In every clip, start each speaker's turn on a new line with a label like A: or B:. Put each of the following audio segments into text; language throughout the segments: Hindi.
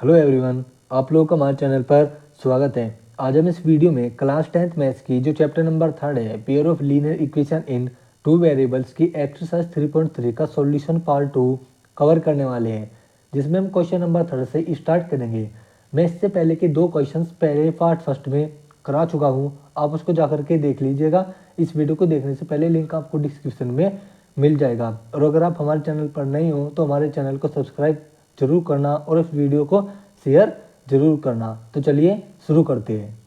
A: हेलो एवरीवन, आप लोगों का हमारे चैनल पर स्वागत है। आज हम इस वीडियो में क्लास 10th मैथ्स की जो चैप्टर नंबर 3 है, pair of linear equation in two variables की एक्सरसाइज 3.3 का सॉल्यूशन पार्ट 2 कवर करने वाले हैं, जिसमें हम क्वेश्चन नंबर 3 से स्टार्ट करेंगे। मैं इससे पहले के दो क्वेश्चंस पहले पार्ट फर्स्ट में करा चुका हूँ, आप उसको जाकर के देख लीजिएगा। इस वीडियो को देखने से पहले लिंक आपको डिस्क्रिप्शन में मिल जाएगा। और अगर आप हमारे चैनल पर नए हो तो हमारे चैनल को सब्सक्राइब जरूर करना और इस वीडियो को शेयर जरूर करना। तो चलिए शुरू करते हैं।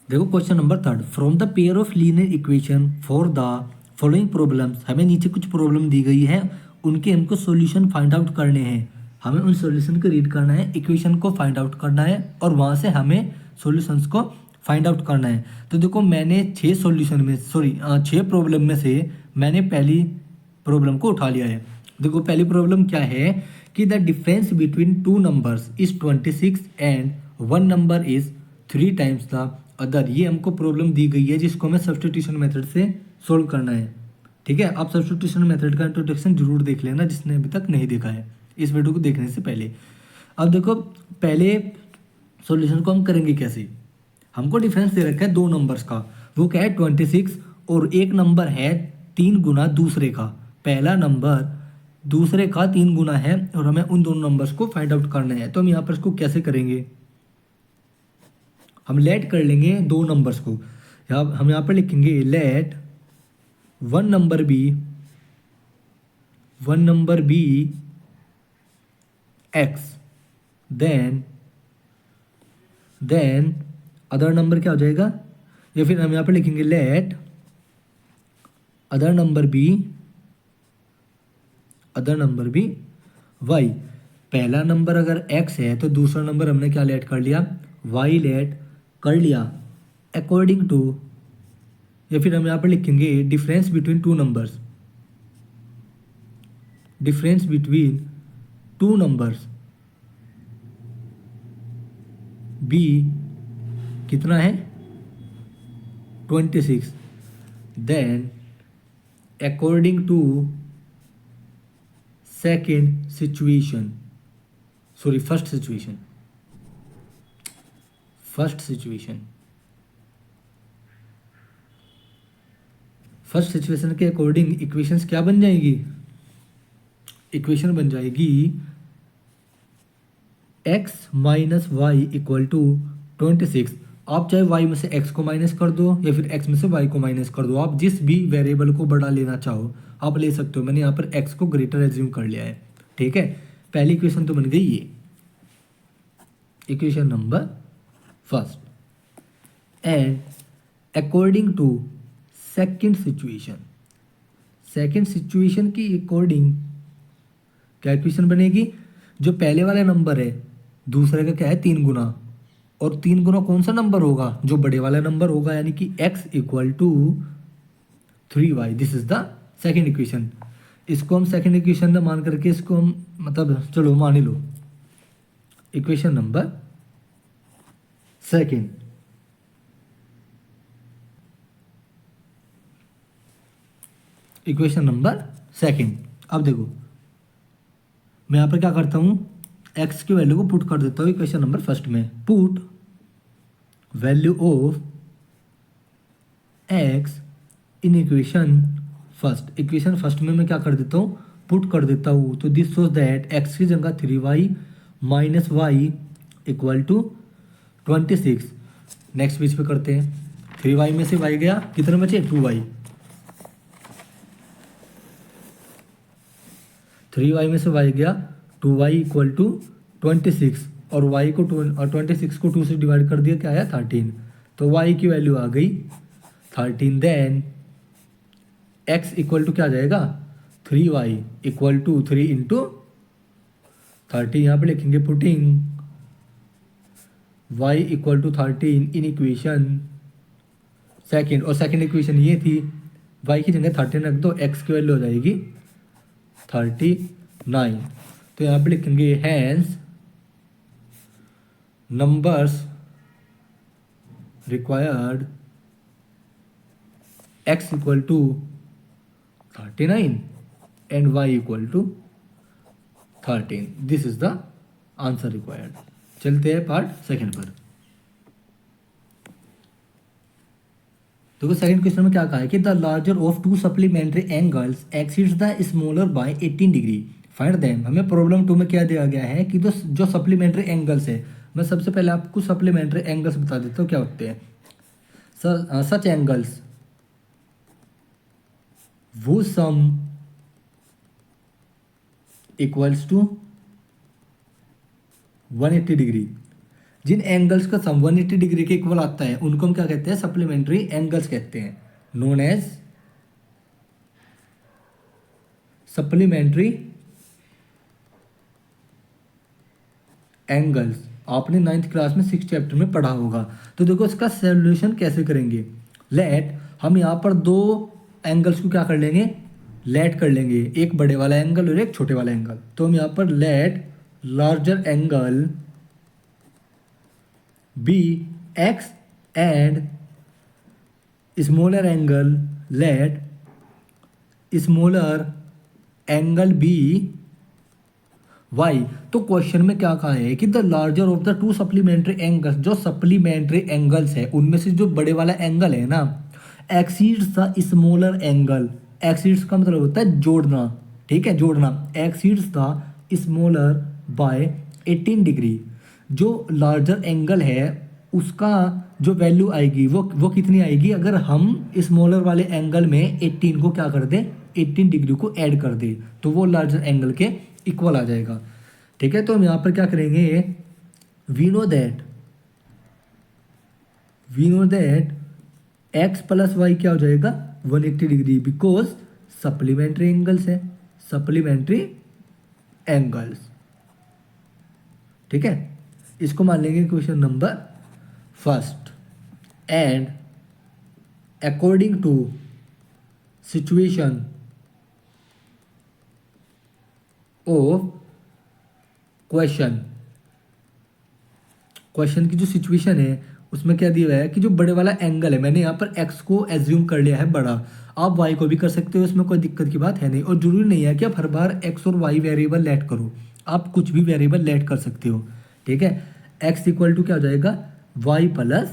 B: देखो question number 3, from the pair of linear equation for the following problems. हमें नीचे कुछ प्रॉब्लम दी गई है, उनके हमको सॉल्यूशन फाइंड आउट करने हैं। हमें उन सॉल्यूशन को रीड करना है, इक्वेशन को फाइंड आउट करना है और वहाँ से हमें सॉल्यूशंस को फाइंड आउट करना है। तो देखो मैंने 6 प्रॉब्लम में से मैंने पहली प्रॉब्लम को उठा लिया है। देखो पहली प्रॉब्लम क्या है कि the difference between two numbers is 26 and one number is 3 times the other. ये हमको प्रॉब्लम दी गई है जिसको हमें सब्स्टिट्यूशन मेथड से सोल्व करना है। ठीक है, आप सब्स्टिट्यूशन मेथड का इंट्रोडक्शन जरूर देख लेना जिसने अभी तक नहीं देखा है इस वीडियो को देखने से पहले। अब देखो पहले सॉल्यूशन को हम करेंगे कैसे। हमको डिफरेंस दे रखा है दो नंबर्स का, वो क्या है 26 और एक नंबर है 3 गुना दूसरे का। पहला नंबर दूसरे का 3 गुना है और हमें उन दोनों नंबर्स को फाइंड आउट करना है। तो हम यहाँ पर इसको कैसे करेंगे, हम लेट कर लेंगे दो नंबर्स को। हम यहाँ पर लिखेंगे let one number be X, then other number क्या हो जाएगा, या फिर हम यहाँ पर लिखेंगे let other number be Y. पहला नंबर अगर x है तो दूसरा नंबर हमने क्या लेट कर लिया, y लेट कर लिया अकॉर्डिंग टू, या फिर हम यहाँ पर लिखेंगे difference between two numbers b कितना है 26, then according to first situation के अकॉर्डिंग इक्वेशंस क्या बन जाएगी, इक्वेशन बन जाएगी x minus Y equal to 26। आप चाहे y में से x को माइनस कर दो या फिर x में से y को माइनस कर दो, आप जिस भी वेरिएबल को बड़ा लेना चाहो आप ले सकते हो। मैंने यहाँ पर x को ग्रेटर एज्यूम कर लिया है। ठीक है, पहली इक्वेशन तो बन गई ये, equation number first. And according to second situation की अकॉर्डिंग क्या इक्वेशन बनेगी, जो पहले वाला नंबर है दूसरे का क्या है 3 गुना, और 3 गुना कौन सा नंबर होगा, जो बड़े वाला नंबर होगा, यानी कि x equal to 3y। This is the second equation. इसको हम सेकेंड इक्वेशन मान करके इसको हम मतलब चलो मान ही लो equation number second. Equation number second. अब देखो मैं यहाँ पर क्या करता हूँ, x की वैल्यू को पुट कर देता हूँ इक्वेशन नंबर फर्स्ट में। Put value of x in equation first में मैं क्या कर देता हूँ, पुट कर देता हूँ। तो दिस शोज दैट x की जगह 3y minus Y equal to 26। Next page पे करते हैं, 3y में से y गया, कितने बचे 2y, 3y में से y गया 2y इक्वल टू 26, और y को 26 को 2 से डिवाइड कर दिया, क्या आया 13। तो y की वैल्यू आ गई 13। देन x इक्वल टू क्या आ जाएगा 3y इक्वल टू 3 इंटू 30। यहाँ पे लिखेंगे putting y equal to 13 in equation second, और सेकेंड इक्वेशन ये थी, y की जगह 13 रख दो, x की वैल्यू हो जाएगी 39। तो यहाँ पे लिखेंगे hence numbers required x equal to 39 and y equal to 13। This is the answer required. चलते हैं पार्ट सेकंड पर। देखो सेकंड क्वेश्चन में क्या कहा है कि the larger of to supplementary angles exceeds the smaller by 18 degree, find them. हमें प्रॉब्लम 2 में क्या दिया गया है कि जो सप्लीमेंट्री एंगल्स है, मैं सबसे पहले आपको सप्लीमेंट्री एंगल्स बता देता हूँ क्या होते हैं। सच एंगल्स वो सम इक्वल्स टू 180 डिग्री। जिन एंगल्स का सम 180 डिग्री के इक्वल आता है उनको हम क्या कहते हैं, सप्लीमेंट्री एंगल्स कहते हैं, नोन एज सप्लीमेंट्री एंगल्स। आपने 9th क्लास में 6th चैप्टर में पढ़ा होगा। तो देखो इसका सॉल्यूशन कैसे करेंगे। लेट हम यहाँ पर दो एंगल्स को क्या कर लेंगे, लेट कर लेंगे, एक बड़े वाला एंगल और एक छोटे वाला एंगल। तो हम यहाँ पर let larger angle be X and smaller angle let smaller angle be Y. तो क्वेश्चन में क्या कहा है कि the larger of the two supplementary angles, जो सप्लीमेंट्री एंगल्स है उनमें से जो बड़े वाला एंगल है ना, exceeds the smaller angle. Exceeds का मतलब होता है जोड़ना, ठीक है, जोड़ना। Exceeds the smaller by 18 degree. जो लार्जर एंगल है उसका जो वैल्यू आएगी वो कितनी आएगी, अगर हम स्मॉलर वाले एंगल में 18 को क्या कर दें, 18 डिग्री को ऐड कर दें, तो वो लार्जर एंगल के इक्वल आ जाएगा। ठीक है, तो हम यहाँ पर क्या करेंगे, we know that X plus Y क्या हो जाएगा, 180 डिग्री, बिकॉज सप्लीमेंट्री एंगल्स है, सप्लीमेंट्री एंगल्स। ठीक है, इसको मान लेंगे question number first. And according to situation of question की जो सिचुएशन है उसमें क्या दिया हुआ है कि जो बड़े वाला एंगल है, मैंने यहाँ पर x को एज्यूम कर लिया है बड़ा, आप y को भी कर सकते हो, इसमें कोई दिक्कत की बात है नहीं। और जरूरी नहीं है कि आप हर बार x और y वेरिएबल लेट करो, आप कुछ भी वेरिएबल लेट कर सकते हो। ठीक है, x इक्वल टू क्या हो जाएगा, y प्लस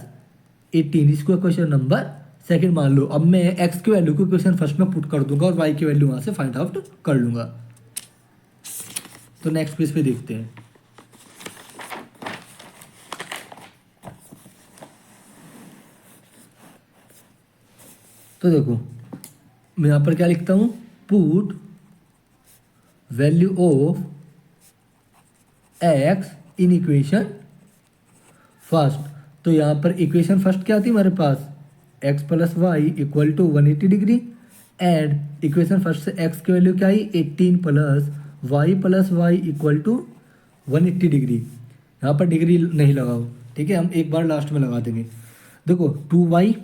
B: 18। इसको क्वेश्चन नंबर सेकंड मान लो। अब मैं x की वैल्यू को क्वेश्चन फर्स्ट में पुट कर दूंगा और y की वैल्यू वहाँ से फाइंड आउट कर लूंगा। तो नेक्स्ट पेज पे देखते हैं। तो देखो मैं यहाँ पर क्या लिखता हूँ, put value of x in equation first. तो यहाँ पर इक्वेशन फर्स्ट क्या थी हमारे पास, x plus Y equal to 180 degree. And equation first से x की वैल्यू क्या आई, 18 plus Y equal to 180 degree. यहाँ पर डिग्री नहीं लगाओ, ठीक है, हम एक बार लास्ट में लगा देंगे। देखो 2y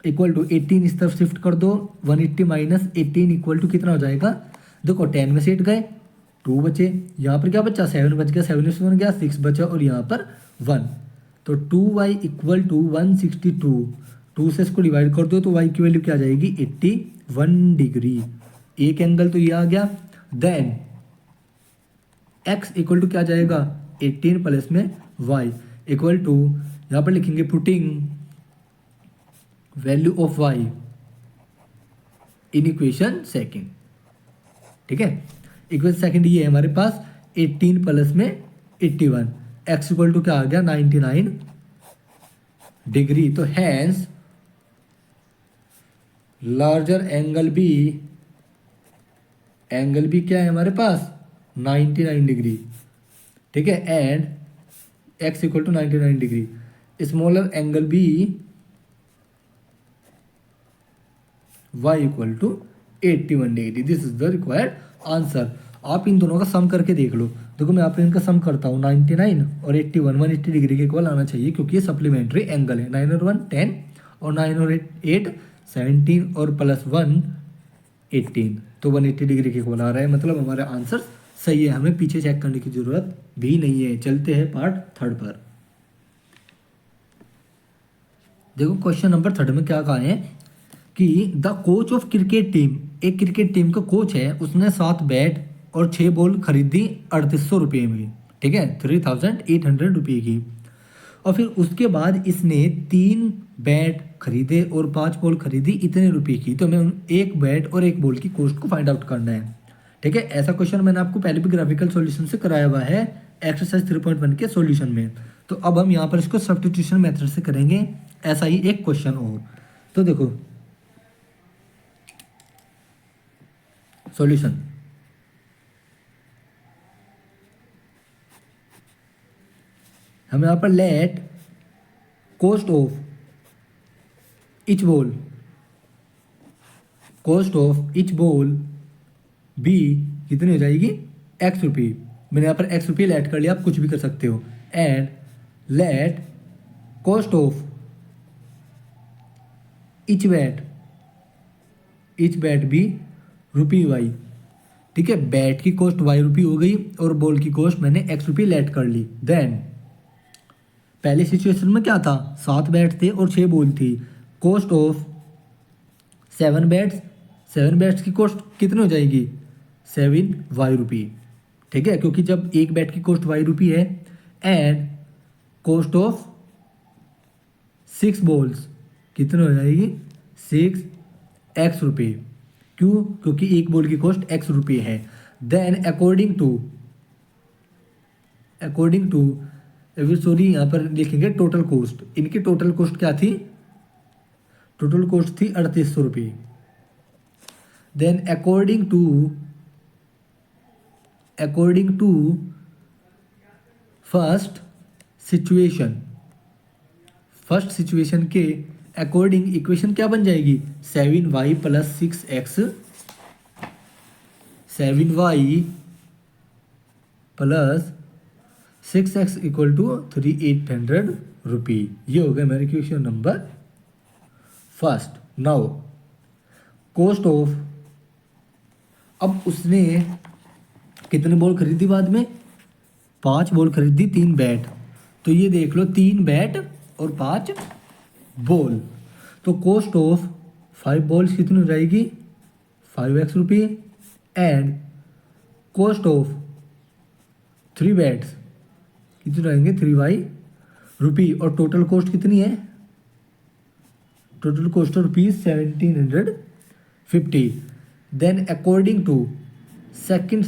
B: इक्वल टू 18 इस तरफ शिफ्ट कर दो, 180 माइनस 18 इक्वल टू कितना हो जाएगा, देखो 10 में से 8 गए, 2 बचे, यहाँ पर क्या बचा, 7 बच गया, 7 से 1 गया, 6 बचा और यहाँ पर 1। तो 2y इक्वल टू 162, 2 से इसको डिवाइड कर दो तो y की वैल्यू क्या आ जाएगी, 81 डिग्री। एक एंगल तो ये आ गया। देन x इक्वल टू क्या आ जाएगा, 18 प्लस में y इक्वल टू, यहाँ पर लिखेंगे putting value of y in equation second. ठीक है, इक्वेशन सेकंड ये है हमारे पास, 18 प्लस में 81, x इक्वल टू क्या आ गया, 99 डिग्री। तो हैंस लार्जर एंगल बी क्या है हमारे पास, 99 डिग्री। ठीक है, and x equal to 99 degree. Smaller angle be y equal to 81 degree. This is the required answer. आप इन दोनों का सम करके देख लो। देखो मैं आप इनका सम करता हूँ, 99 और 81 180 डिग्री के इक्वल आना चाहिए क्योंकि ये सप्लीमेंट्री एंगल है। 9 और 1 10 और 9 और 8 17 और प्लस 1 18, तो 180 डिग्री के इक्वल आ रहा है, मतलब हमारा आंसर सही है, हमें पीछे चेक करने की जरूरत भी नहीं है। चलते हैं पार्ट थर्ड पर। देखो क्वेश्चन नंबर थर्ड में क्या कहा है कि the coach of cricket team, एक क्रिकेट टीम का कोच है, उसने 7 बैट और 6 बॉल खरीदी 3800 रुपये में, ठीक है, 3800 रुपये की। और फिर उसके बाद इसने 3 बैट खरीदे और 5 बॉल खरीदी इतने रुपए की। तो हमें एक बैट और एक बॉल की कॉस्ट को फाइंड आउट करना है, ठीक है। ऐसा क्वेश्चन मैंने आपको पहले भी ग्राफिकल सॉल्यूशन से कराया हुआ है एक्सरसाइज 3.1 के सॉल्यूशन में। तो अब हम यहाँ पर इसको सब्स्टिट्यूशन मेथड से करेंगे ऐसा ही एक क्वेश्चन और। तो देखो सॉल्यूशन, हम यहाँ पर let cost of each ball, cost of each ball be कितनी हो जाएगी, एक्स रुपये। मैंने यहाँ पर एक्स रुपये लेट कर लिया, आप कुछ भी कर सकते हो। And let cost of each bat be rupee Y, ठीक है। बैट की कॉस्ट वाई रुपये हो गई और बॉल की कॉस्ट मैंने एक्स रुपये लेट कर ली। देन पहले सिचुएशन में क्या था, 7 बैट थे और 6 बॉल थी। कॉस्ट ऑफ 7 बैट्स की कॉस्ट कितनी हो जाएगी, 7 वाई रुपये, ठीक है, क्योंकि जब एक बैट की कॉस्ट वाई रुपये है। एंड कॉस्ट ऑफ 6 बॉल्स कितनी हो जाएगी, 6 एक्स रुपये। क्यों, क्योंकि एक बॉल की कॉस्ट एक्स रुपये है। देन अकॉर्डिंग टू सॉरी यहाँ पर लिखेंगे टोटल कॉस्ट। इनकी टोटल कॉस्ट क्या थी, टोटल कॉस्ट थी 3800 रुपये। Then according to first situation के अकॉर्डिंग इक्वेशन क्या बन जाएगी, 7y plus 6x, 7y plus 6x equal to 3800 रुपये। ये हो गया मेरा equation number first. Now cost of, अब उसने कितने बॉल खरीदी बाद में, 5 बॉल खरीदी, 3 बैट। तो ये देख लो 3 बैट और 5 बॉल। तो कॉस्ट ऑफ 5 बॉल्स कितनी हो जाएगी, 5x रुपये। एंड कॉस्ट ऑफ 3 बैट्स कितने रहेंगे, 3y रुपये। और टोटल कॉस्ट कितनी है, total cost of rupees 1750। Then according to second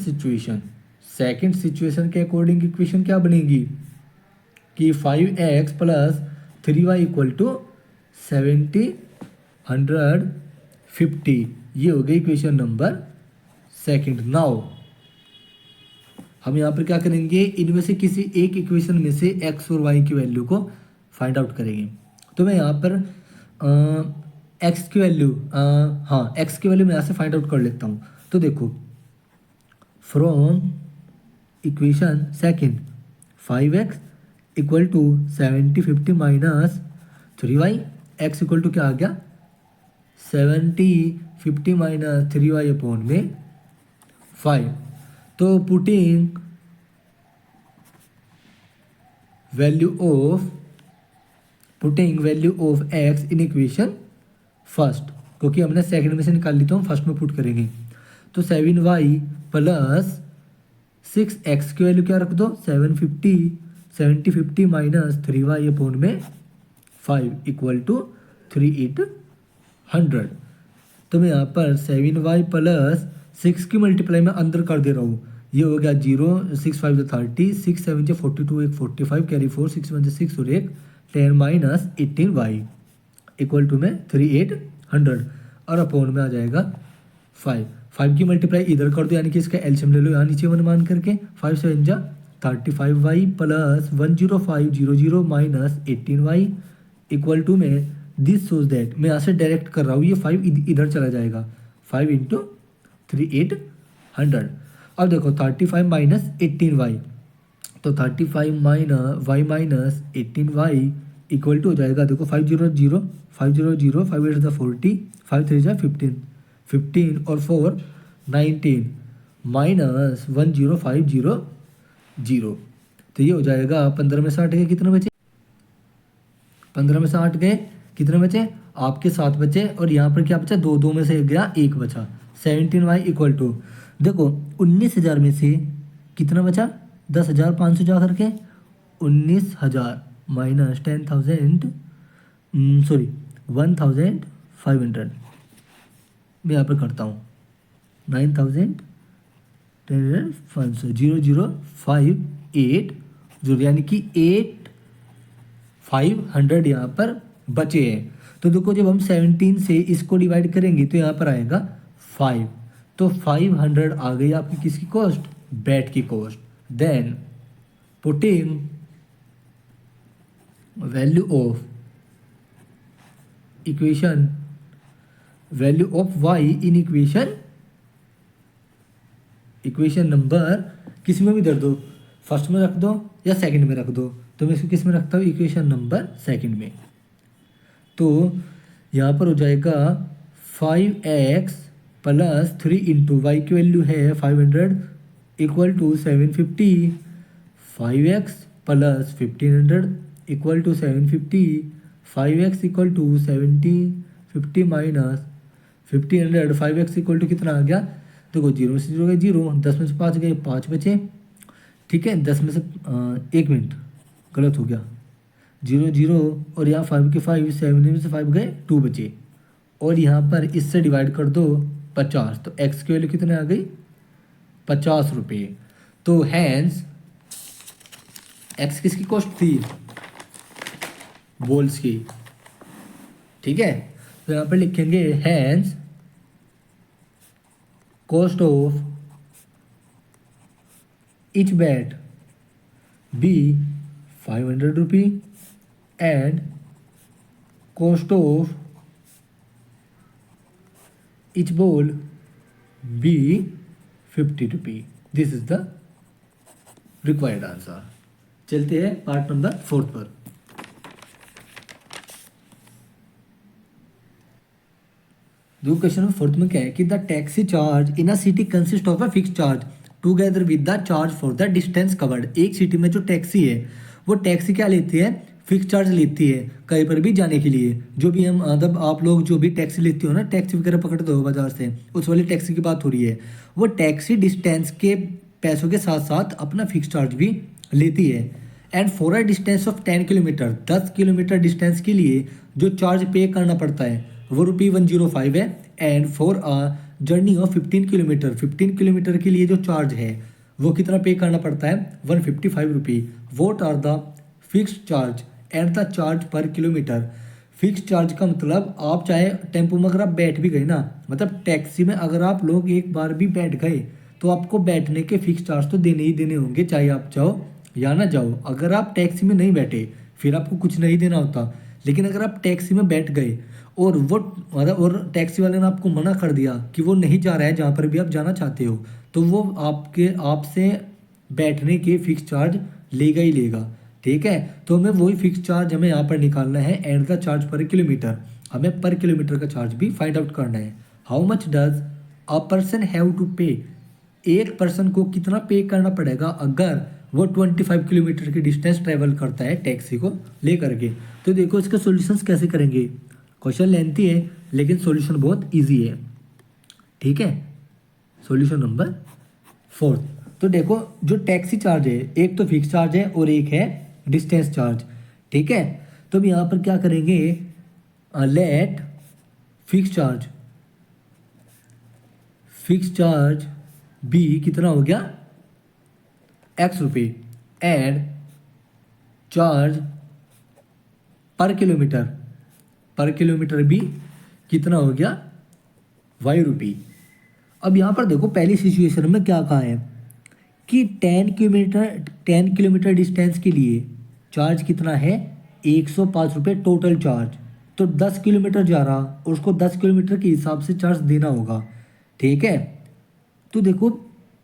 B: situation के अकॉर्डिंग इक्वेशन क्या बनेगी कि 5x plus 3y equal to 1750। ये हो गई इक्वेशन नंबर सेकंड। नाउ हम यहाँ पर क्या करेंगे, इनमें से किसी एक इक्वेशन में से x और y की वैल्यू को फाइंड आउट करेंगे। तो मैं यहाँ पर x की वैल्यू x की वैल्यू मैं यहाँ से फाइंड आउट कर लेता हूँ। तो देखो from equation second 5x equal to 7050 minus 3y, x equal to क्या आ गया, 7050 माइनस 3y अपॉन में 5। तो putting value of x in equation first, क्योंकि हमने सेकंड में से निकाल ली तो हम फर्स्ट में पुट करेंगे। तो 7y प्लस 6x की वैल्यू क्या रख दो, 7050 माइनस 3y अपॉन में 5 इक्वल टू 3800। तो मैं यहाँ पर 7y प्लस 6 की मल्टीप्लाई में अंदर कर दे रहा हूँ। ये हो गया 0, 6 5 30, 6 7 42, 1 45, कैरी 4, 6 1 6 और 1 10 माइनस 18y इक्वल टू में 3800 और अपॉन में आ जाएगा 5 की मल्टीप्लाई इधर कर दो, यानी कि इसका एलसीएम ले लो यहाँ नीचे वन मान करके। 5 7 जा 35y plus 10500 minus 18y equal to में दिस सोज दैट, मैं यहाँ से डायरेक्ट कर रहा हूँ, ये 5 इधर चला जाएगा, 5 इंटू 3800। अब देखो 35 माइनस 18y, तो 35 माइनस 18y इक्वल टू हो जाएगा, देखो 500 5 8 40, 5 3 15 और 4 19 माइनस 10500। तो ये हो जाएगा 15 में से 8 गए कितने बचे, 15 में से 8 गए कितने बचे, आपके 7 बचे। और यहाँ पर क्या बचा, 2 में से गया 1 बचा। 17y इक्वल टू देखो 19,000 में से कितना बचा, 10,500 जा करके 19,000 माइनस 10,000 सॉरी 1,500 मैं यहाँ पर करता हूँ 9,000 10,500 0,058 जो यानी कि 8,500 यहाँ पर बचे हैं। तो देखो जब हम 17 से इसको डिवाइड करेंगे तो यहाँ पर आएगा 5, तो 500 आ गई आपकी किसकी कॉस्ट, बैट की cost. Then putting value of equation value of Y in equation number किसी में भी दे दो, फर्स्ट में रख दो या सेकंड में रख दो, तो मैं इसको किस में रखता हूँ, इक्वेशन नंबर सेकंड में। तो यहाँ पर हो जाएगा 5x प्लस 3 इंटू वाई की वैल्यू है 500 equal to 750, 5x plus 1500 equal to 750, 5x equal to 50 minus 1500, 5x equal to कितना आ गया, देखो 0 में से 0 गए 0, 10 में से 5 गए 5 बचे, ठीक है। 10 में से 1 मिनट गलत हो गया, 0 0 और यहाँ 5 के 5, 7 में से 5 गए 2 बचे, और यहाँ पर इससे डिवाइड कर दो 50, तो x की वैल्यू कितने आ गई 50 रुपये। तो हैंस x किसकी कॉस्ट थी, बॉल्स की, ठीक है। तो यहाँ पर लिखेंगे hence cost of each bat be 500 rupee and cost of each ball be 50 rupee. This is the required answer. चलते हैं पार्ट नंबर 4 पर। दो क्वेश्चन नंबर 4 में क्या है कि the taxi charge in a city consist of a fix charge together with the charge for the distance covered. एक सिटी में जो टैक्सी है वो टैक्सी क्या लेती है, फिक्स चार्ज लेती है कहीं पर भी जाने के लिए। जो भी हम मतलब आप लोग जो भी टैक्सी लेती हो ना, टैक्सी वगैरह पकड़ते हो बाजार से, उस वाली टैक्सी की बात हो रही है। वो टैक्सी डिस्टेंस के पैसों के साथ साथ अपना फिक्स चार्ज भी लेती है। And for a distance of 10 kilometre, 10 kilometre distance के लिए जो चार्ज पे करना पड़ता है वो ₹105 है। And for a journey of 15 kilometre, 15 kilometre के लिए जो चार्ज है वो कितना पे करना पड़ता है, 155 rupee. What are the fix charge and the charge per kilometre. Fix charge का मतलब आप चाहे टेम्पो में अगर आप बैठ भी गए ना, मतलब टैक्सी में अगर आप लोग एक बार भी बैठ गए तो आपको बैठने के फिक्स चार्ज तो देने ही देने होंगे, चाहे आप जाओ या ना जाओ। अगर आप टैक्सी में नहीं बैठे फिर आपको कुछ नहीं देना होता, लेकिन अगर आप टैक्सी में बैठ गए और वो मतलब और टैक्सी वाले ने आपको मना कर दिया कि वो नहीं जा रहा है जहाँ पर भी आप जाना चाहते हो, तो वो आपसे बैठने के फिक्स चार्ज लेगा ही लेगा, ठीक है। तो हमें वही फिक्स चार्ज हमें यहाँ पर निकालना है and the charge per kilometre. हमें पर किलोमीटर का चार्ज भी फाइंड आउट करना है। How much does a person have to pay, एक पर्सन को कितना पे करना पड़ेगा अगर वो 25 किलोमीटर की डिस्टेंस ट्रेवल करता है टैक्सी को लेकर के। तो देखो इसके सॉल्यूशंस कैसे करेंगे। क्वेश्चन लेंथी है लेकिन सॉल्यूशन बहुत इजी है, ठीक है। सॉल्यूशन नंबर 4, तो देखो जो टैक्सी चार्ज है एक तो फिक्स चार्ज है और एक है डिस्टेंस चार्ज, ठीक है। तो अब यहाँ पर क्या करेंगे, लेट फिक्स चार्ज बी कितना हो गया x रुपये एंड चार्ज पर किलोमीटर भी कितना हो गया y रुपये। अब यहाँ पर देखो पहली सिचुएशन में क्या कहा है कि 10 किलोमीटर डिस्टेंस के लिए चार्ज कितना है 105 रुपये टोटल चार्ज। तो 10 किलोमीटर जा रहा और उसको 10 किलोमीटर के हिसाब से चार्ज देना होगा, ठीक है। तो देखो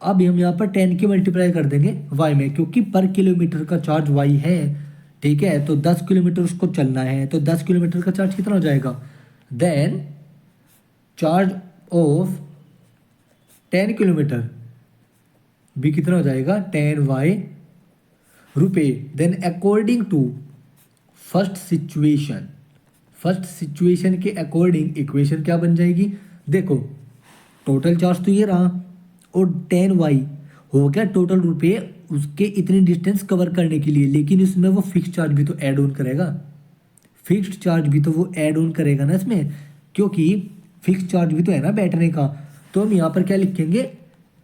B: अब हम यहाँ पर 10 के मल्टीप्लाई कर देंगे y में, क्योंकि पर किलोमीटर का चार्ज y है, ठीक है। तो 10 किलोमीटर उसको चलना है तो 10 किलोमीटर का चार्ज कितना हो जाएगा, देन चार्ज ऑफ 10 किलोमीटर भी कितना हो जाएगा 10y रुपये। Then according to first situation के अकॉर्डिंग इक्वेशन क्या बन जाएगी, देखो टोटल चार्ज तो ये रहा और 10y हो गया टोटल रुपये उसके इतनी डिस्टेंस कवर करने के लिए, लेकिन इसमें वो फिक्स चार्ज भी तो ऐड ऑन करेगा, फिक्स्ड चार्ज भी तो वो ऐड ऑन करेगा ना इसमें, क्योंकि फिक्स चार्ज भी तो है ना बैठने का। तो हम यहाँ पर क्या लिखेंगे,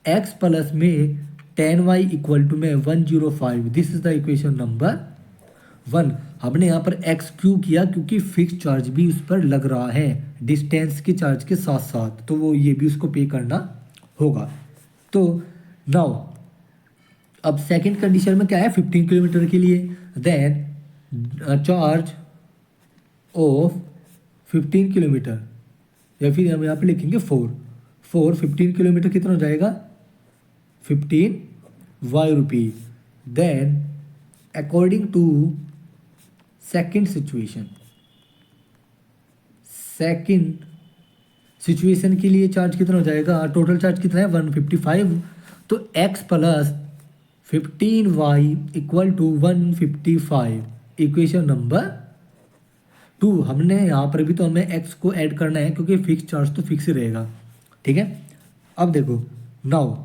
B: x प्लस में 10y इक्वल टू में 105, this is the equation number 1। हमने यहाँ पर x क्यों किया, क्योंकि फिक्स चार्ज भी उस पर लग रहा है डिस्टेंस के चार्ज के साथ साथ, तो वो ये भी उसको पे करना होगा। तो नाउ अब सेकंड कंडीशन में क्या है, 15 किलोमीटर के लिए, देन चार्ज ऑफ 15 किलोमीटर, या फिर हम यहाँ पे लिखेंगे 15 किलोमीटर कितना हो जाएगा, 15 Y rupee. Then according to second situation के लिए चार्ज कितना हो जाएगा, टोटल चार्ज कितना है 155, तो x plus 15y equal to 155, equation number 2। हमने यहाँ पर भी तो हमें x को ऐड करना है, क्योंकि फिक्स चार्ज तो फिक्स ही रहेगा, ठीक है। अब देखो, नाउ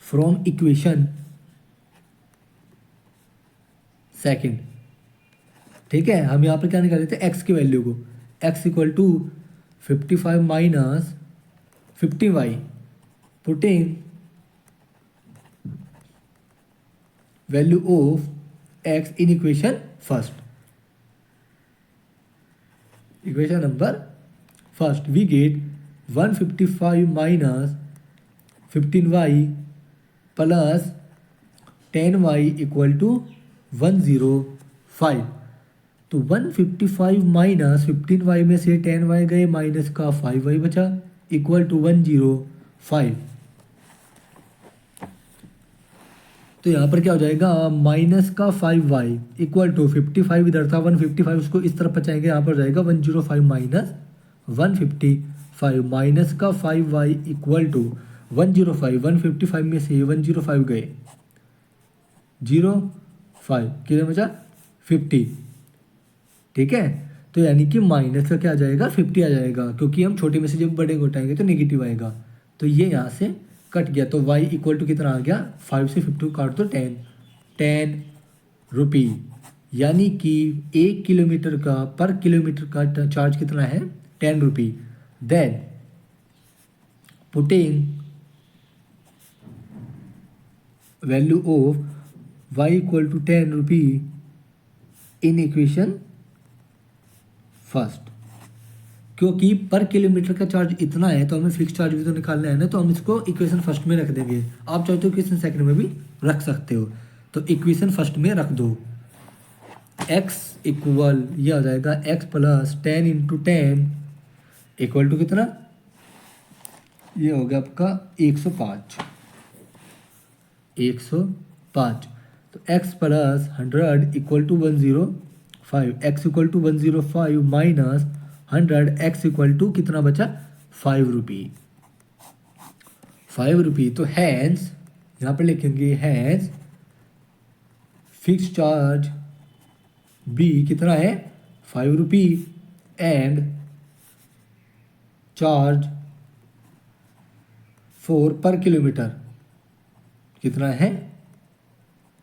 B: फ्रॉम इक्वेशन सेकंड, ठीक है, हम यहाँ पर क्या निकाल लेते हैं, x की वैल्यू को, x equal to 55 minus 15y, putting value of x in equation first, equation number first, we get 155 minus 15y plus 10y equal to 105। तो 155 माइनस 15y में से 10y गए, माइनस का 5y बचा, इक्वल टू 105। तो यहाँ पर क्या हो जाएगा, माइनस का 5y इक्वल टू 55 इधर था 155, उसको इस तरफ बचाएंगे, यहाँ पर जाएगा 105 माइनस 155, माइनस का 5y इक्वल टू 105, 155 में से 105 गए, 05 कितना बचा 50, ठीक है। तो यानी कि माइनस का क्या आ जाएगा, 50 आ जाएगा, क्योंकि हम छोटे में से जब बड़े को उठाएंगे तो नेगेटिव आएगा, तो ये यहाँ से कट गया। तो y इक्वल टू कितना आ गया, 5 से 50 काट तो 10 रुपी, यानी कि 1 किलोमीटर का पर किलोमीटर का चार्ज कितना है, 10 rupee. Then putting value of y equal to 10 rupee in equation first, क्योंकि पर किलोमीटर का चार्ज इतना है तो हमें फिक्स चार्ज भी तो निकालना है ना, तो हम इसको इक्वेशन फर्स्ट में रख देंगे। आप चाहो तो इक्वेशन सेकंड में भी रख सकते हो, तो इक्वेशन फर्स्ट में रख दो, x इक्वल ये आ जाएगा x plus 10 into 10 equal to कितना, ये हो गया आपका 105। तो x plus 100 equal to 105, x equal to 105 minus 100, x equal to कितना बचा 5 रुपी, 5 रुपी। तो हैंस यहाँ पर लिखेंगे हैंस फिक्स चार्ज b कितना है 5 rupee and charge for per kilometre कितना है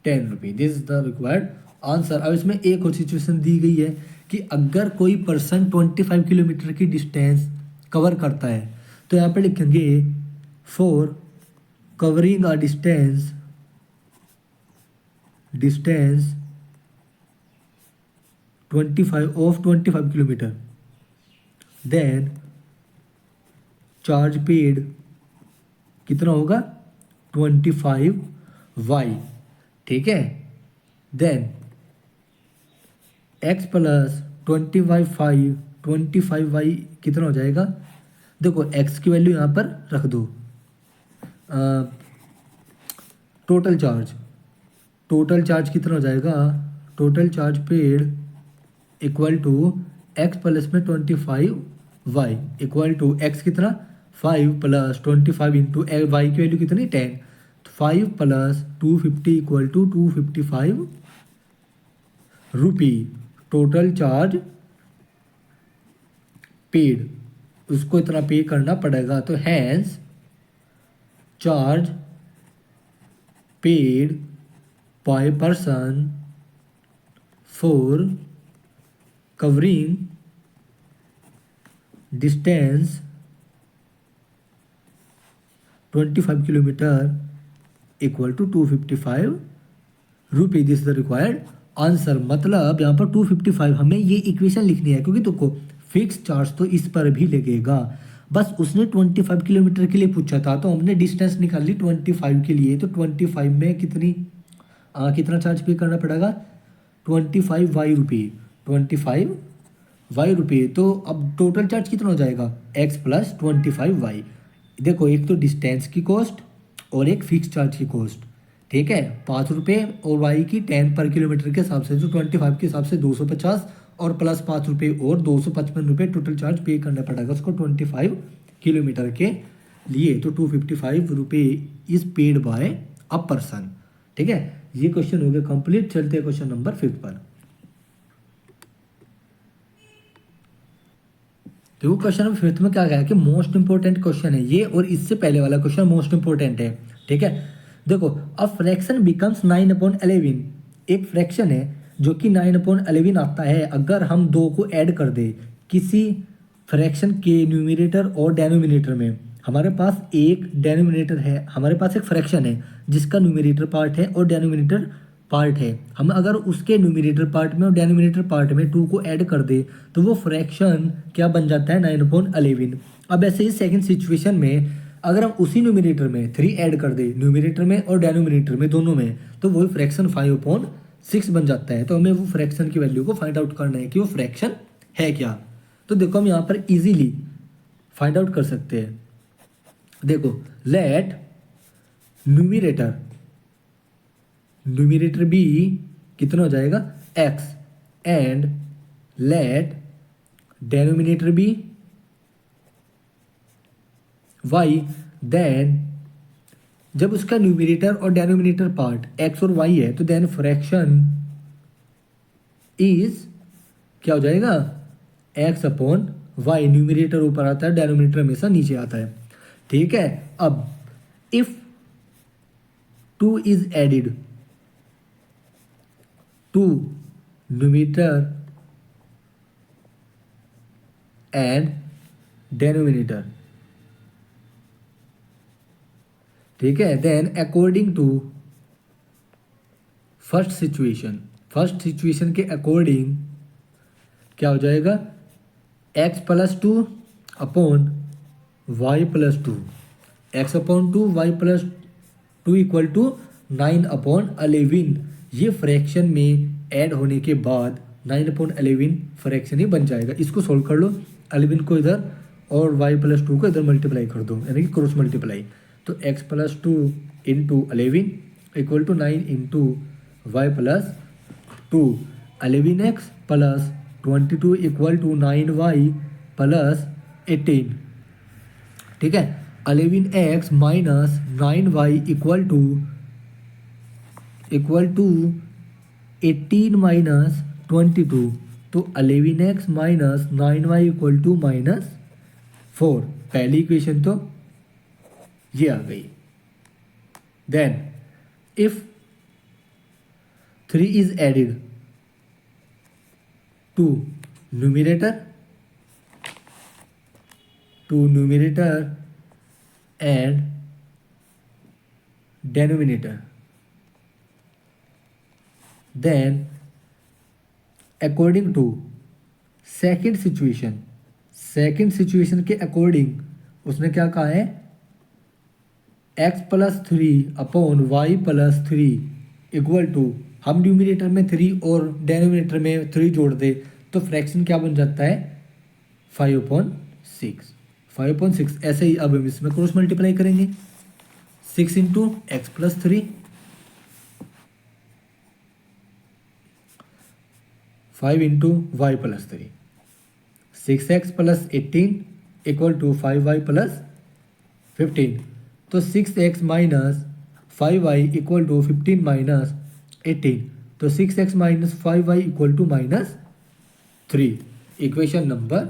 B: 10 rupee. This is the required answer. अब इसमें एक और सिचुएशन दी गई है कि अगर कोई पर्सन 25 किलोमीटर की डिस्टेंस कवर करता है, तो यहाँ पे लिखेंगे for covering a distance 25 kilometre, then charge paid कितना होगा 25y, ठीक है। देन x प्लस 25y कितना हो जाएगा, देखो x की वैल्यू यहाँ पर रख दो, टोटल चार्ज कितना हो जाएगा, total charge paid equal to x plus में 25y इक्वल टू x कितना 5 प्लस 25 इंटू y की वैल्यू कितनी 10, तो 5 plus 250 equal to 255 rupee. Total charge paid उसको इतना पे करना पड़ेगा। तो hence charge paid by person for covering distance 25 kilometre equal to 255 रुपये। This the required answer. मतलब यहाँ पर 255 हमें ये इक्वेशन लिखनी है, क्योंकि देखो फिक्स चार्ज तो इस पर भी लगेगा। बस उसने 25 किलोमीटर के लिए पूछा था, तो हमने डिस्टेंस निकाल ली 25 के लिए। तो 25 में कितना चार्ज पे करना पड़ेगा? 25 वाई रुपये, 25 वाई रुपये। तो अब टोटल चार्ज कितना हो जाएगा? X plus 25 y. देखो एक तो डिस्टेंस की कॉस्ट और एक फिक्स चार्ज की कॉस्ट, ठीक है, 5 रुपये, और वाई की 10 पर किलोमीटर के हिसाब से, जो 25 के हिसाब से 250, और प्लस 5 रुपये और 255 रुपये टोटल चार्ज पे करना पड़ेगा उसको 25 किलोमीटर के लिए। तो 255 रुपये is paid by a person. ठीक है, ये क्वेश्चन हो गया कंप्लीट। चलते हैं क्वेश्चन नंबर 5 पर। देखो क्वेश्चन नंबर 5 में क्या गया कि मोस्ट इंपोर्टेंट क्वेश्चन है ये, और इससे पहले वाला क्वेश्चन मोस्ट इंपोर्टेंट है। ठीक है, देखो अ फ्रैक्शन बिकम्स 9/11। एक फ्रैक्शन है जो कि 9/11 आता है अगर हम दो को ऐड कर दे किसी फ्रैक्शन के न्यूमरेटर और डेनोमिनेटर में। हमारे पास एक डेनोमिनेटर है, हमारे पास एक फ्रैक्शन है जिसका न्यूमरेटर पार्ट है और डेनोमिनेटर पार्ट है। हम अगर उसके न्यूमरेटर पार्ट में और डेनोमिनेटर पार्ट में 2 को ऐड कर दे तो वो फ्रैक्शन क्या बन जाता है? 9/11। अब ऐसे ही सेकंड सिचुएशन में अगर हम उसी न्यूमरेटर में 3 ऐड कर दे, न्यूमरेटर में और डेनोमिनेटर में दोनों में, तो वही फ्रैक्शन 5/6 बन जाता है। तो हमें वो फ्रैक्शन की वैल्यू को फाइंड आउट करना है कि वो फ्रैक्शन है क्या। तो देखो हम यहाँ पर इजीली फाइंड आउट कर सकते हैं। देखो लेट न्यूमरेटर बी कितना हो जाएगा? x, and let denominator be y। Then जब उसका न्यूमरेटर और डेनोमिनेटर पार्ट x और y है तो देन फ्रैक्शन इज क्या हो जाएगा? x/y। न्यूमरेटर ऊपर आता है, डेनोमिनेटर हमेशा नीचे आता है। ठीक है, अब if 2 is added to numerator and denominator, ठीक है, then according to first situation के अकॉर्डिंग क्या हो जाएगा? x+2 upon y+2, x/2 y+2 equal to 9/11। ये फ्रैक्शन में ऐड होने के बाद 9/11 फ्रैक्शन ही बन जाएगा। इसको सोल्व कर लो, 11 को इधर और y+2 को इधर मल्टीप्लाई कर दो, यानी कि क्रॉस मल्टीप्लाई। तो x+2 into 11 equal to 9 into y+2। 11x plus 22 equal to 9y plus 18। ठीक है, 11x minus 9y equal to 18 minus 22। तो 11x minus 9y equal to -4। पहली इक्वेशन तो ये आ गई। Then if 3 is added to numerator and denominator, then according to second situation के अकॉर्डिंग उसने क्या कहा है? x+3/y+3 इक्वल टू, हम न्यूमरेटर में 3 और डेनोमिनेटर में 3 जोड़ दे तो फ्रैक्शन क्या बन जाता है? 5/6। ऐसे ही अब हम इसमें क्रॉस मल्टीप्लाई करेंगे, 6 into x+3 5 into y+3, 6x plus 18 equal to 5y+15। तो 6x minus 5y equal to 15 minus 18। तो 6x minus 5y equal to -3। Equation number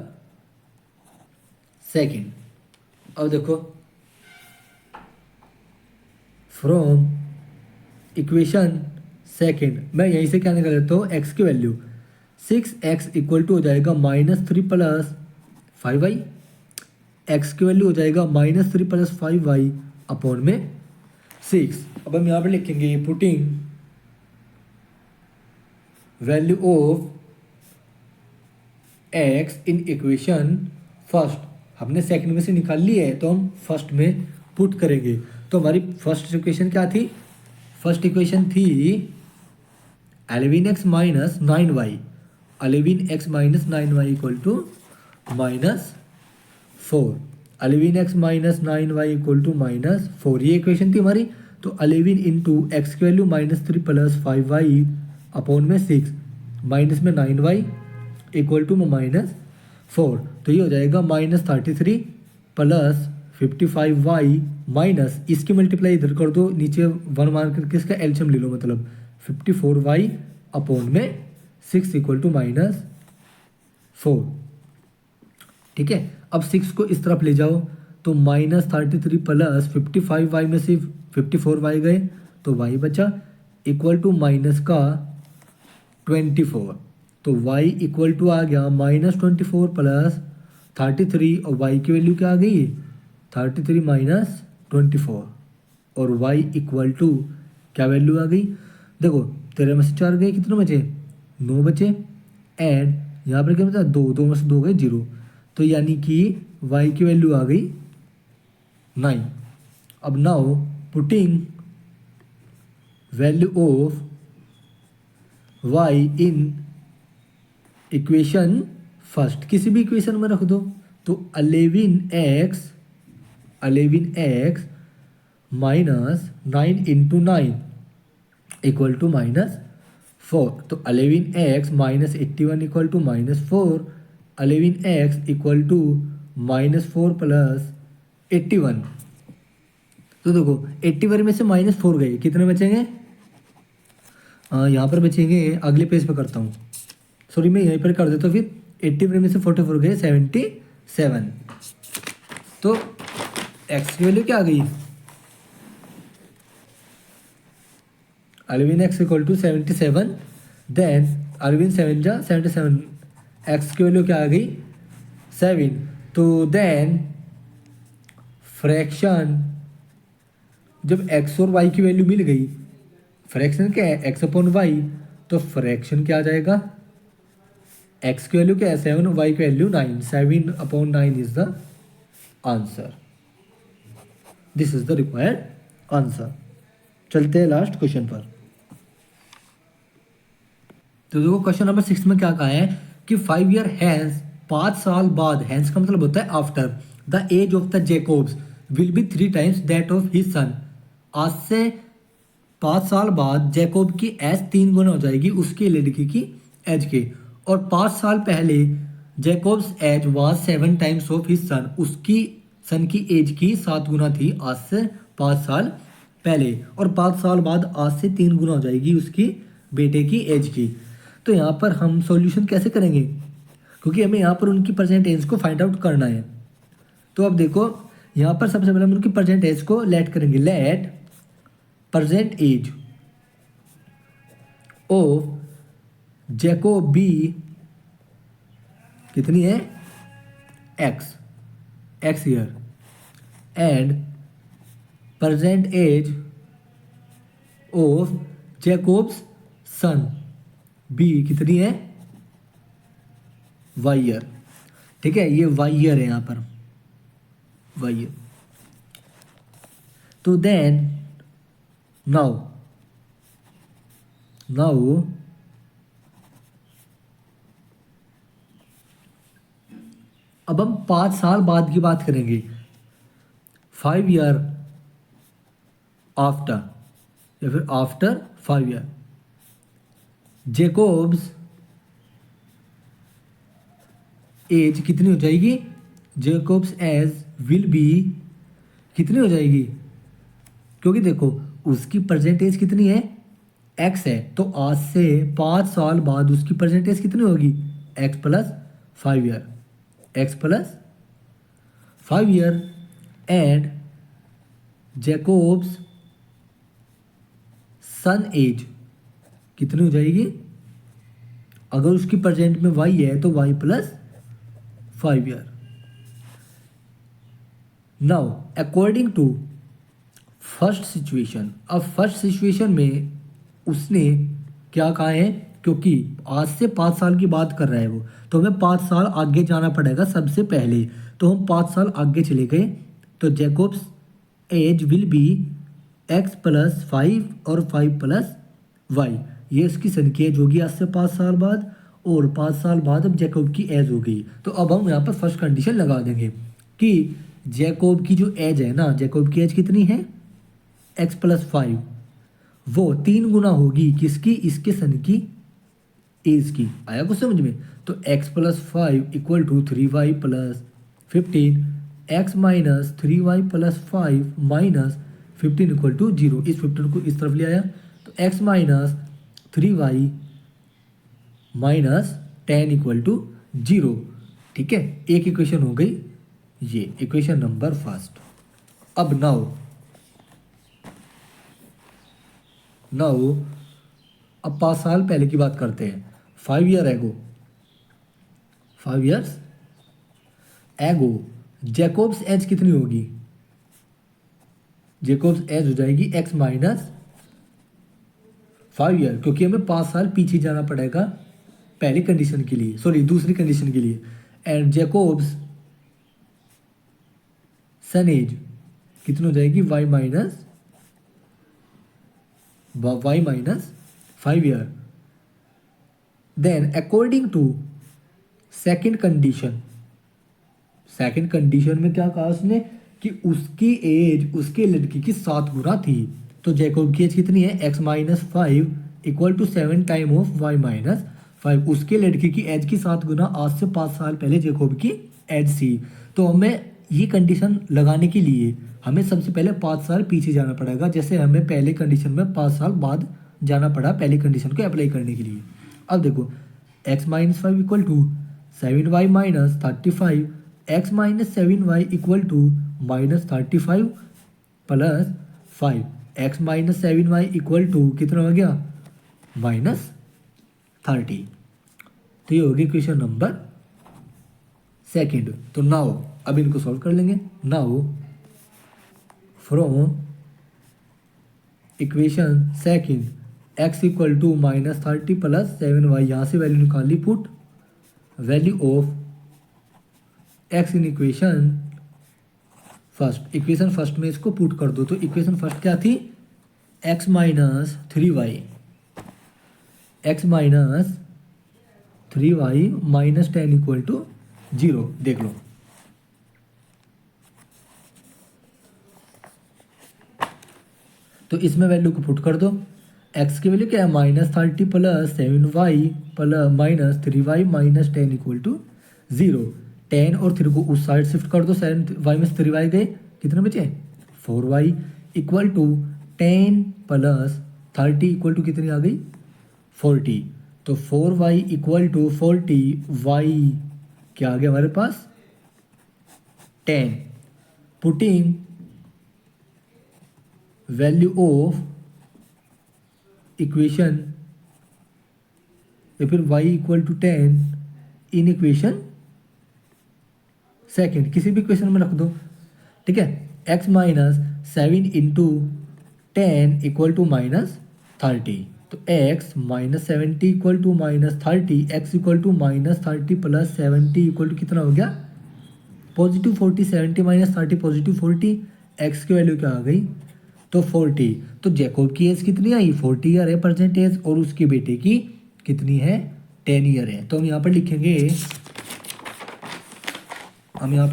B: second. अब देखो फ्रॉम इक्वेशन सेकेंड मैं यहीं से क्या निकाल लेता हूँ एक्स की वैल्यू 6x इक्वल टू हो जाएगा -3 प्लस 5y, एक्स की वैल्यू हो जाएगा -3 प्लस 5y अपॉन में 6। अब हम यहाँ पर लिखेंगे putting value of x in equation first, हमने सेकंड में से निकाल ली है तो हम फर्स्ट में पुट करेंगे। तो हमारी फर्स्ट इक्वेशन क्या थी? फर्स्ट इक्वेशन थी 11x minus 9y, 11x minus 9y equal to -4, 11x minus 9y equal to -4, ये इक्वेशन थी हमारी। तो 11 इंटू एक्स की वैल्यू -3 प्लस 5y अपॉन में 6 माइनस में 9y इक्वल टू -4, तो ये हो जाएगा -33 प्लस 55y माइनस इसकी मल्टीप्लाई इधर कर दो, नीचे 1 मान करके इसका एलसीएम ले लो, मतलब 54y अपॉन में 6 इक्वल टू -4। ठीक है, अब 6 को इस तरफ ले जाओ तो -33 प्लस 55y में से 54y गए तो y बचा इक्वल टू माइनस का 24, तो y इक्वल टू आ गया -24 प्लस 33 और y की वैल्यू क्या आ गई 33 माइनस 24 और y इक्वल टू क्या वैल्यू आ गई? देखो 13 में से 4 गए, कितने बचे? 9 बचे। एंड यहाँ पर क्या बचा? 2 में से 2 गए 0, तो यानी कि y की वैल्यू आ गई 9। अब now putting value of y in equation first, किसी भी इक्वेशन में रख दो, तो 11x minus 9 into 9 equal to -4, तो 11x minus 81 equal to -4, 11x equal to -4 plus 81। तो देखो 81 में से -4 गए, कितने बचेंगे? यहाँ पर बचेंगे, अगले पेज पे करता हूँ, सॉरी मैं यहीं पर कर देता हूँ। फिर 81 में से 44 गए 77, तो x की वैल्यू क्या आ गई? 11x इक्वल टू 77, देन 11 7 जा 77, x की वैल्यू क्या आ गई 7। तो देन फ्रैक्शन, जब x और y की वैल्यू मिल गई, फ्रैक्शन क्या है x अपॉन y, तो फ्रैक्शन क्या आ जाएगा? x की वैल्यू क्या है 7, y की value 9, 7 upon 9 is the answer, this is the required answer. चलते हैं लास्ट क्वेश्चन पर। तो देखो क्वेश्चन नंबर 6 में क्या कहा है कि 5 ईयर हैंस, 5 साल बाद, हैंस का मतलब होता है after, the age of the Jacob's will be 3 times that of his son, आज से 5 साल बाद जैकोब की एज 3 गुना हो जाएगी उसके लड़की की एज के, और 5 साल पहले Jacob's age was 7 times of his son, उसकी सन की एज की 7 गुना थी आज से 5 साल पहले, और 5 साल बाद आज से 3 गुना हो जाएगी उसकी बेटे की एज की। तो यहाँ पर हम सॉल्यूशन कैसे करेंगे, क्योंकि हमें यहाँ पर उनकी प्रेजेंट एज को फाइंड आउट करना है। तो अब देखो यहाँ पर सबसे पहले हम उनकी प्रेजेंट एज को लेट करेंगे, let present age of Jacob be कितनी है x year, and present age of Jacob's son be कितनी है y ईयर। ठीक है, ये y ईयर है यहाँ पर y ईयर। तो देन नाउ अब हम 5 साल बाद की बात करेंगे, 5 ईयर आफ्टर, या फिर आफ्टर 5 ईयर जैकोब्स एज कितनी हो जाएगी? जैकोब्स एज विल बी कितनी हो जाएगी? क्योंकि देखो उसकी प्रेजेंट एज कितनी है x है, तो आज से 5 साल बाद उसकी प्रेजेंट एज कितनी होगी x plus 5 year, x plus 5 year, and Jacob's son age कितनी हो जाएगी, अगर उसकी प्रेजेंट में y है तो y plus 5 year. Now according to first situation, अब फर्स्ट सिचुएशन में उसने क्या कहा है, क्योंकि आज से 5 साल की बात कर रहा है वो, तो हमें 5 साल आगे जाना पड़ेगा सबसे पहले। तो हम 5 साल आगे चले गए, तो Jacob's age will be x plus 5 और 5 प्लस y, ये इसकी सन की एज होगी आज से 5 साल बाद, और 5 साल बाद अब जैकोब की एज हो गई। तो अब हम यहाँ पर फर्स्ट कंडीशन लगा देंगे कि जैकोब की जो एज है ना, जैकोब की एज कितनी है x प्लस 5, वो 3 गुना होगी किसकी, इसके सन की एज की। आया कुछ समझ में? तो x plus 5 equal to 3y plus 15, x minus 3y plus 5 minus 15 equal to 0। इस 15 को इस तरफ ले आया, तो x minus 3y minus 10 equal to 0। ठीक है, एक इक्वेशन हो गई, ये इक्वेशन नंबर फर्स्ट। अब नाउ अब 5 साल पहले की बात करते हैं। 5 year ago, 5 years ago Jacobs as कितनी होगी, जैकोब्स एज हो जाएगी x माइनस 5 ईयर, क्योंकि हमें 5 साल पीछे जाना पड़ेगा पहली कंडीशन के लिए, सॉरी दूसरी कंडीशन के लिए। एंड जैकोब्स सन एज कितनी हो जाएगी, y minus 5 year. Then according to second condition, second condition में क्या कहा उसने कि उसकी एज उसके लड़की की 7 गुना थी। तो जैकोब की एज कितनी है, x minus 5 equal to 7 time of y minus 5। उसके लड़की की एज की 7 गुना आज से 5 साल पहले जैकोब की एज थी। तो हमें ये कंडीशन लगाने के लिए हमें सबसे पहले 5 साल पीछे जाना पड़ेगा, जैसे हमें पहले कंडीशन में 5 साल बाद जाना पड़ा पहली कंडीशन को अप्लाई करने के लिए। अब देखो x minus 5 equal to 7y minus 35, x minus 7y equal to minus 35 plus 5, x minus 7y equal to कितना हो गया, माइनस 30। तो ये होगी क्वेश्चन नंबर सेकंड। तो नाउ अब इनको सॉल्व कर लेंगे। Now from equation second x equal to minus 30 plus 7y, यहाँ से वैल्यू निकाली, put value of x in equation first. Equation first में इसको पुट कर दो, तो इक्वेशन फर्स्ट क्या थी, x minus 3y, x minus 3y minus 10 equal to 0। देख लो, तो इसमें वैल्यू को पुट कर दो। x की वैल्यू क्या है, minus 30 plus 7y plus minus 3y minus 10 equal to 0। 10 और 3 को उस साइड शिफ्ट कर दो, 7y में 3y गए, कितने बचे 4y equal to 10 plus 30 equal to कितनी आ गई 40। तो 4y इक्वल टू 40, y क्या आ गया हमारे पास 10। पुटिंग वैल्यू ऑफ इक्वेशन या फिर y equal to 10 in equation second, किसी भी इक्वेशन में रख दो। ठीक है, x minus 7 into 10 equal to minus 30। तो x minus 70 equal to minus 30, x equal to minus 30 plus 70 equal to कितना हो गया पॉजिटिव 40। 70 माइनस 30 पॉजिटिव 40, x की वैल्यू क्या आ गई तो 40। तो जैकोब की एज कितनी आई 40 ईयर है प्रेजेंट एज, और उसके बेटे की कितनी है 10 ईयर है। तो हम यहाँ पर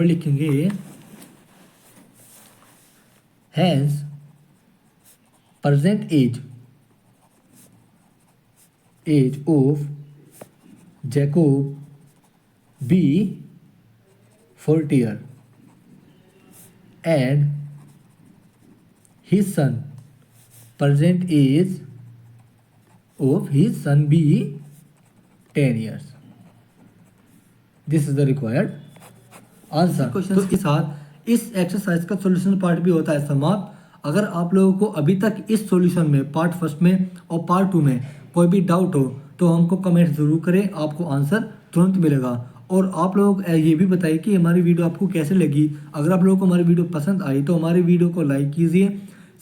B: लिखेंगे has present age of Jacob be 40 year and his son present age of his son be 10 years. This is the required answer. तो इस साथ इस एक्सरसाइज का सॉल्यूशन पार्ट भी होता है समाप्त। अगर आप लोगों को अभी तक इस सॉल्यूशन में पार्ट फर्स्ट में और पार्ट 2 में कोई भी डाउट हो तो हमको कमेंट ज़रूर करें, आपको आंसर तुरंत मिलेगा। और आप लोग ये भी बताइए कि हमारी वीडियो आपको कैसे लगी। अगर आप लोगों को हमारी वीडियो पसंद आई तो हमारी वीडियो को लाइक कीजिए,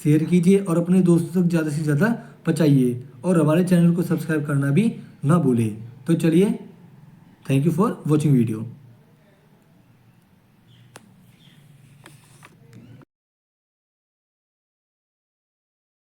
B: शेयर कीजिए और अपने दोस्तों तक ज़्यादा से ज़्यादा पहुँचाइए और हमारे चैनल को सब्सक्राइब करना भी ना भूलें। तो चलिए, thank you for watching video.